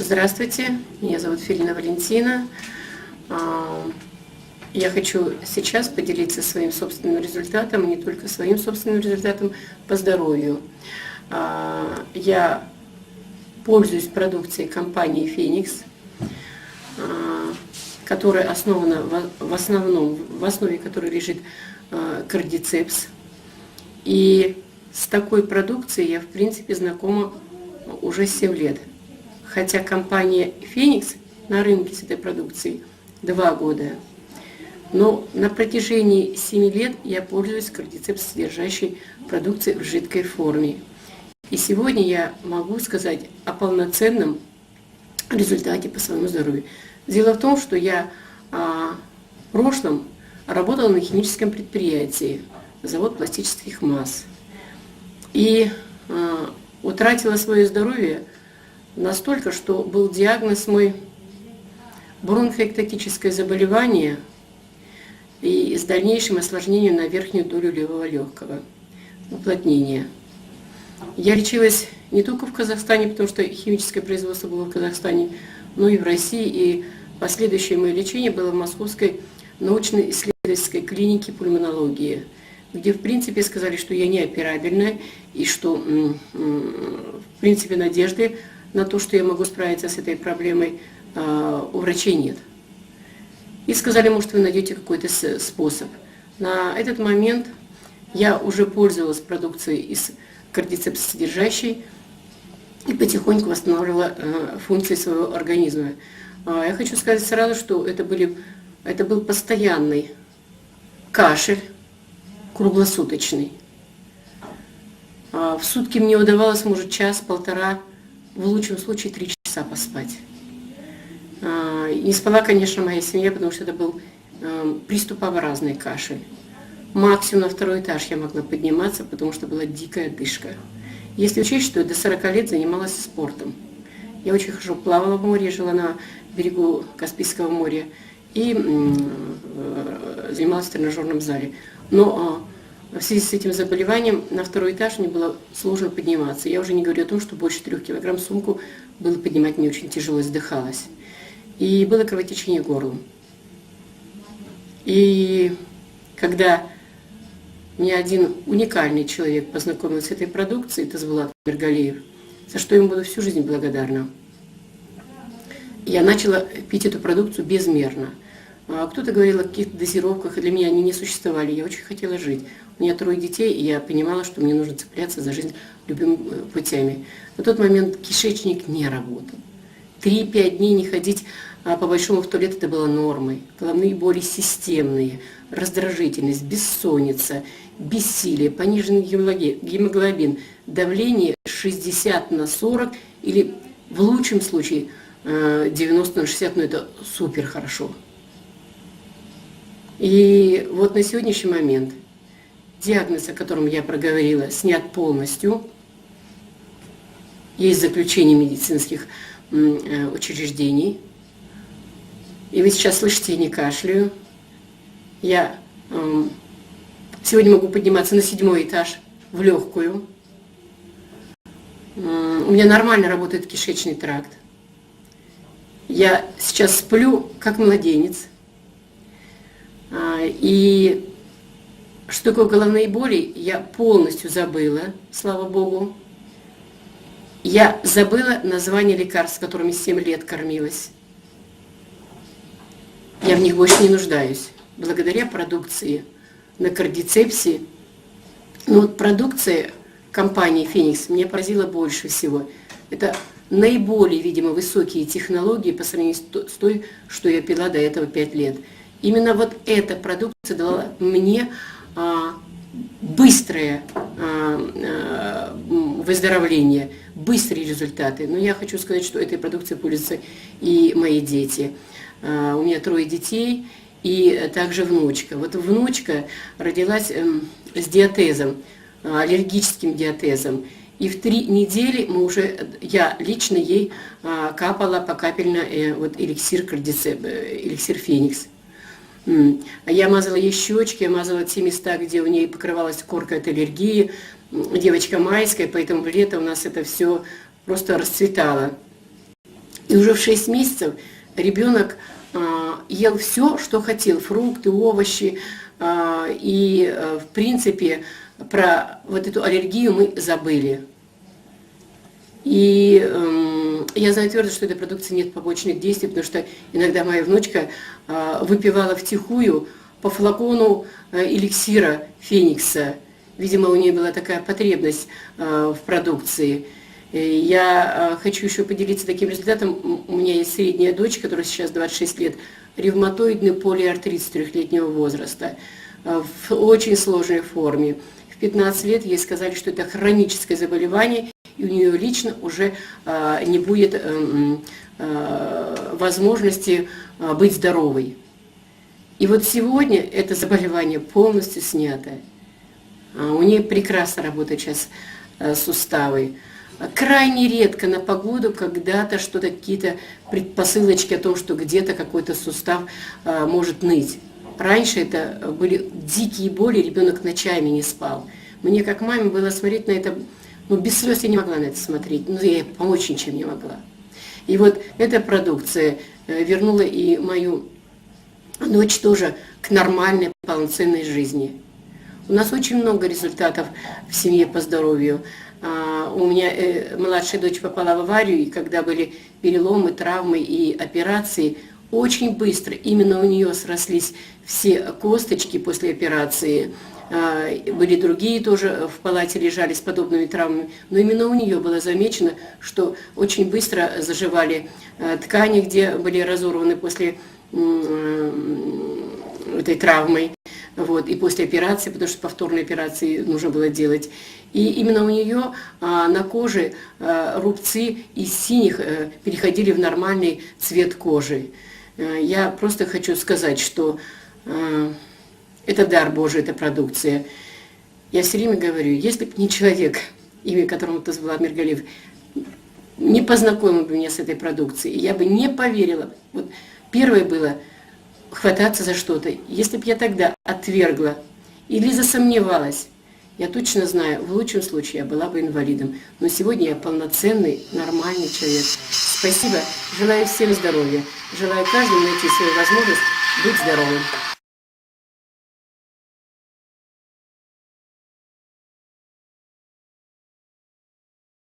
Здравствуйте, меня зовут Филина Валентина. Я хочу сейчас поделиться своим собственным результатом, не только своим собственным результатом по здоровью. Я пользуюсь продукцией компании «Феникс», которая основана в основе которой лежит кардицепс. И с такой продукцией я, в принципе, знакома уже 7 лет. Хотя компания «Феникс» на рынке с этой продукцией 2 года. Но на протяжении 7 лет я пользуюсь кардицепс содержащей продукцией в жидкой форме. И сегодня я могу сказать о полноценном результате по своему здоровью. Дело в том, что я в прошлом работала на химическом предприятии, завод пластических масс. И утратила свое здоровье настолько, что был диагноз мой бронхоэктатическое заболевание и с дальнейшим осложнением на верхнюю долю левого легкого, уплотнение. Я лечилась не только в Казахстане, потому что химическое производство было в Казахстане, но и в России. И последующее мое лечение было в Московской научно-исследовательской клинике пульмонологии, где в принципе сказали, что я неоперабельная и что в принципе надежды на то, что я могу справиться с этой проблемой, у врачей нет. И сказали, может, вы найдете какой-то способ. На этот момент я уже пользовалась продукцией из кардицепс содержащей и потихоньку восстанавливала функции своего организма. Я хочу сказать сразу, что это был постоянный кашель, круглосуточный. В сутки мне удавалось, может, час-полтора, в лучшем случае 3 часа поспать. Не спала, конечно, моя семья, потому что это был приступообразный кашель. Максимум на 2-й этаж я могла подниматься, потому что была дикая одышка. Если учесть, что я до 40 лет занималась спортом. Я очень хорошо плавала в море, жила на берегу Каспийского моря и занималась в тренажерном зале. Но в связи с этим заболеванием на 2-й этаж мне было сложно подниматься. Я уже не говорю о том, что больше 3 килограмм сумку было поднимать мне очень тяжело, задыхалась. И было кровотечение горлом. И когда мне один уникальный человек познакомил с этой продукцией, это Тазбулат Миргалиев, за что ему буду всю жизнь благодарна, я начала пить эту продукцию безмерно. Кто-то говорил о каких-то дозировках, и для меня они не существовали. Я очень хотела жить. У меня 3 детей, и я понимала, что мне нужно цепляться за жизнь любыми путями. На тот момент кишечник не работал. 3-5 дней не ходить по большому в туалет — это было нормой. Головные боли системные, раздражительность, бессонница, бессилие, пониженный гемоглобин, давление 60/40 или в лучшем случае 90/60, но это супер хорошо. И вот на сегодняшний момент диагноз, о котором я проговорила, снят полностью. Есть заключение медицинских учреждений. И вы сейчас слышите, я не кашляю. Я сегодня могу подниматься на 7-й этаж в легкую. У меня нормально работает кишечный тракт. Я сейчас сплю, как младенец. И что такое головные боли, я полностью забыла, слава Богу. Я забыла название лекарств, которыми 7 лет кормилась. Я в них больше не нуждаюсь. Благодаря продукции на кардицепсе. Но вот продукция компании «Феникс» меня поразила больше всего. Это наиболее, видимо, высокие технологии по сравнению с той, что я пила до этого 5 лет. Именно вот эта продукция дала мне быстрое выздоровление, быстрые результаты. Но я хочу сказать, что этой продукцией пользуются и мои дети. У меня 3 детей и также внучка. Вот внучка родилась с диатезом, аллергическим диатезом. И в 3 недели я лично ей капала покапельно эликсир «Феникс». Я мазала ей щечки, я мазала те места, где у нее покрывалась коркой от аллергии. Девочка майская, поэтому в лето у нас это все просто расцветало. И уже в 6 месяцев ребенок ел все, что хотел, фрукты, овощи. И, в принципе, про вот эту аллергию мы забыли. И я знаю твердо, что этой продукции нет побочных действий, потому что иногда моя внучка выпивала втихую по флакону эликсира Феникса. Видимо, у нее была такая потребность в продукции. Я хочу еще поделиться таким результатом. У меня есть средняя дочь, которая сейчас 26 лет, ревматоидный полиартрит с 3-летнего возраста, в очень сложной форме. В 15 лет ей сказали, что это хроническое заболевание, и у нее лично уже не будет возможности быть здоровой. И вот сегодня это заболевание полностью снято. У нее прекрасно работают сейчас суставы. Крайне редко на погоду когда-то что-то, какие-то предпосылочки о том, что где-то какой-то сустав может ныть. Раньше это были дикие боли, ребенок ночами не спал. Мне как маме было смотреть на это, без слез я не могла на это смотреть, я ей помочь ничем не могла. И вот эта продукция вернула и мою дочь тоже к нормальной, полноценной жизни. У нас очень много результатов в семье по здоровью. У меня младшая дочь попала в аварию, и когда были переломы, травмы и операции, очень быстро именно у нее срослись все косточки после операции. Были другие тоже в палате лежали с подобными травмами, но именно у нее было замечено, что очень быстро заживали ткани, где были разорваны после этой травмы. Вот, и после операции, потому что повторные операции нужно было делать. И именно у нее на коже рубцы из синих переходили в нормальный цвет кожи. Я просто хочу сказать, что это дар Божий, эта продукция. Я все время говорю, если бы не человек, имя которому Тасбулат Миргалиев, не познакомил бы меня с этой продукцией, я бы не поверила. Вот первое было хвататься за что-то. Если бы я тогда отвергла или засомневалась, я точно знаю, в лучшем случае я была бы инвалидом. Но сегодня я полноценный, нормальный человек. Спасибо. Желаю всем здоровья. Желаю каждому найти свою возможность быть здоровым.